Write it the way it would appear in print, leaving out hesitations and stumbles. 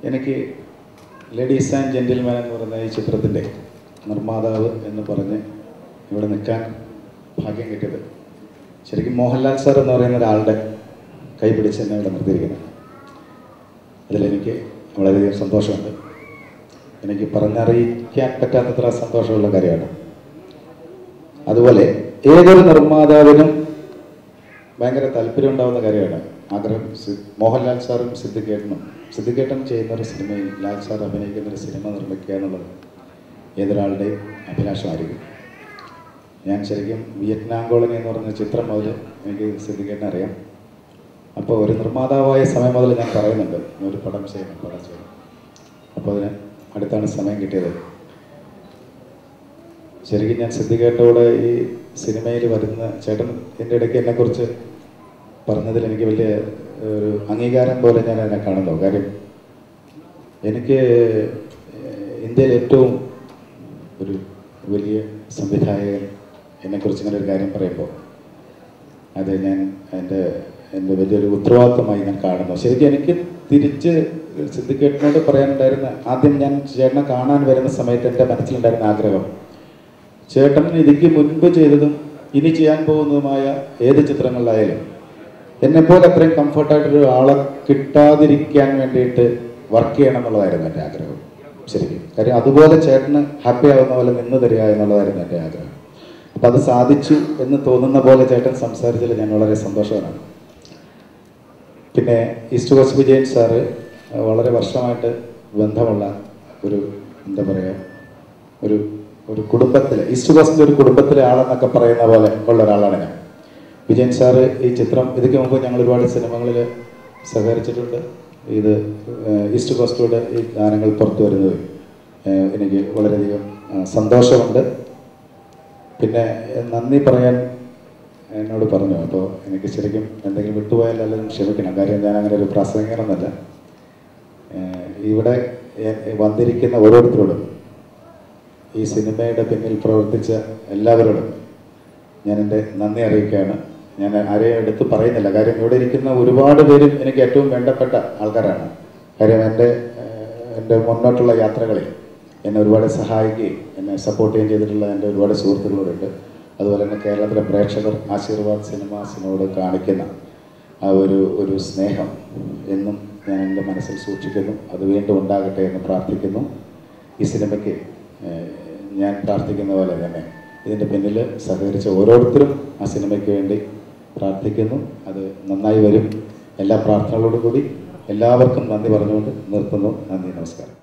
എനിക്ക് ladies and gentleman എന്ന് പറയുന്ന ഈ ചിത്രത്തിൻ്റെ നിർമ്മാതാവ് എന്ന് പറഞ്ഞ് ഇവിടെ നിൽക്കാൻ ഭാഗ്യം കിട്ടിയത് ശരിക്കും മോഹൻലാൽ സാർ എന്ന് പറയുന്ന ഒരാളുടെ കൈ പിടിച്ച് എന്നെ ഇവിടെ നിർത്തിയിരിക്കുന്നത്. അതിലെനിക്ക് വളരെയധികം സന്തോഷമുണ്ട്. എനിക്ക് പറഞ്ഞറിയിക്കാൻ പറ്റാത്തത്ര സന്തോഷമുള്ള കാര്യമാണ്. അതുപോലെ ഏതൊരു നിർമ്മാതാവിനും ഭയങ്കര താല്പര്യം ഉണ്ടാകുന്ന കാര്യമാണ്, ആഗ്രഹം. മോഹൻലാൽ സാറും സിദ്ദിഖേട്ടൻ ചെയ്യുന്ന ഒരു സിനിമയിൽ ലാൽ സാർ അഭിനയിക്കുന്ന ഒരു സിനിമ നിർമ്മിക്കുക എന്നുള്ളത് ഏതൊരാളുടെയും അഭിലാഷമായിരിക്കും. ഞാൻ ശരിക്കും വിയറ്റ്നാം കോളനി എന്ന് പറഞ്ഞ ചിത്രം മുതൽ എനിക്ക് സിദ്ദിഖേട്ടനെ അറിയാം. അപ്പോൾ ഒരു നിർമ്മാതാവായ സമയം മുതൽ ഞാൻ പറയുന്നുണ്ട് ഒരു പടം ചെയ്യണം. അപ്പോൾ അതിന് അടുത്താണ് സമയം കിട്ടിയത്. ശരിക്കും ഞാൻ സിദ്ദിഖേട്ടനോട് ഈ സിനിമയിൽ വരുന്ന ചേട്ടൻ എൻ്റെ ഇടയ്ക്ക് എന്നെക്കുറിച്ച് പറഞ്ഞതിൽ എനിക്ക് വലിയ ഒരു അംഗീകാരം പോലെ ഞാൻ അതിനെ കാണുന്നു. കാര്യം എനിക്ക് ഇന്ത്യയിൽ ഏറ്റവും ഒരു വലിയ സംവിധായകൻ എന്നെക്കുറിച്ച് ഇങ്ങനെ ഒരു കാര്യം പറയുമ്പോൾ അത് ഞാൻ എൻ്റെ വലിയൊരു ഉത്തരവാദിത്വമായി ഞാൻ കാണുന്നു. ശരിക്കും എനിക്ക് തിരിച്ച് സിദ്ദിഖേട്ടനോട് പറയാനുണ്ടായിരുന്ന, ആദ്യം ഞാൻ ചേട്ടനെ കാണാൻ വരുന്ന സമയത്ത് എൻ്റെ മനസ്സിലുണ്ടായിരുന്ന ആഗ്രഹം, ചേട്ടൻ ഇതിക്ക് മുൻപ് ചെയ്തതും ഇനി ചെയ്യാൻ പോകുന്നതുമായ ഏത് ചിത്രങ്ങളിലായാലും എന്നെപ്പോലെ അത്രയും കംഫർട്ടായിട്ടൊരു ആളെ കിട്ടാതിരിക്കാൻ വേണ്ടിയിട്ട് വർക്ക് ചെയ്യണം എന്നുള്ളതായിരുന്നു എൻ്റെ ആഗ്രഹം. ശരിക്കും കാര്യം അതുപോലെ ചേട്ടന് ഹാപ്പി ആവുന്ന പോലെ നിന്ന് തരിക എന്നുള്ളതായിരുന്നു എൻ്റെ ആഗ്രഹം. അപ്പം അത് സാധിച്ചു എന്ന് തോന്നുന്ന പോലെ ചേട്ടൻ സംസാരിച്ചതിൽ ഞാൻ വളരെ സന്തോഷവാനാണ്. പിന്നെ ഈസ്റ്റ് കോസ്റ്റ് വിജയൻ സാറ് വളരെ വർഷമായിട്ട് ബന്ധമുള്ള ഒരു എന്താ പറയുക ഒരു കുടുംബത്തിലെ, ഈസ്റ്റ് കോസ്റ്റിൻ്റെ ഒരു കുടുംബത്തിലെ ആളെന്നൊക്കെ പറയുന്ന പോലെ ഉള്ള ഒരാളാണ് ഞാൻ. വിജയൻ സാറ് ഈ ചിത്രം ഇതിക്ക് മുമ്പ് ഞങ്ങൾ ഒരുപാട് സിനിമകളിൽ സഹകരിച്ചിട്ടുണ്ട്. ഇത് ഈസ്റ്റ് കോസ്റ്റിലൂടെ ഈ ഗാനങ്ങൾ പുറത്തു വരുന്നത് എനിക്ക് വളരെയധികം സന്തോഷമുണ്ട്. പിന്നെ നന്ദി പറയാൻ എന്നോട് പറഞ്ഞു. അപ്പോൾ എനിക്ക് ശരിക്കും എന്തെങ്കിലും വിട്ടുപോയാൽ എല്ലാവരും ക്ഷമിക്കണം. കാര്യം ഞാൻ അങ്ങനെ ഒരു പ്രാസംഗികനൊന്നുമല്ല. ഇവിടെ വന്നിരിക്കുന്ന ഓരോരുത്തരോടും ഈ സിനിമയുടെ പിന്നിൽ പ്രവർത്തിച്ച എല്ലാവരോടും ഞാൻ എൻ്റെ നന്ദി അറിയിക്കുകയാണ്. ഞാൻ ആരെയും എടുത്ത് പറയുന്നില്ല. കാര്യം ഇവിടെ ഇരിക്കുന്ന ഒരുപാട് പേരും എനിക്ക് ഏറ്റവും വേണ്ടപ്പെട്ട ആൾക്കാരാണ്. കാര്യം എൻ്റെ മുന്നോട്ടുള്ള യാത്രകളിൽ എന്നെ ഒരുപാട് സഹായിക്കുകയും എന്നെ സപ്പോർട്ട് ചെയ്യുകയും ചെയ്തിട്ടുള്ള എൻ്റെ ഒരുപാട് സുഹൃത്തുക്കളോടുണ്ട്. അതുപോലെ തന്നെ കേരളത്തിലെ പ്രേക്ഷകർ ആശീർവാദ് സിനിമാസിനോട് കാണിക്കുന്ന ആ ഒരു സ്നേഹം എന്നും ഞാൻ എൻ്റെ മനസ്സിൽ സൂക്ഷിക്കുന്നു. അത് വീണ്ടും ഉണ്ടാകട്ടെ എന്ന് പ്രാർത്ഥിക്കുന്നു. ഈ സിനിമയ്ക്ക് ഞാൻ പ്രാർത്ഥിക്കുന്ന പോലെ തന്നെ ഇതിൻ്റെ പിന്നിൽ സഹകരിച്ച ഓരോരുത്തരും ആ സിനിമയ്ക്ക് വേണ്ടി പ്രാർത്ഥിക്കുന്നു. അത് നന്നായി വരും. എല്ലാ പ്രാർത്ഥനകളോടും കൂടി എല്ലാവർക്കും നന്ദി പറഞ്ഞുകൊണ്ട് നിർത്തുന്നു. നന്ദി, നമസ്കാരം.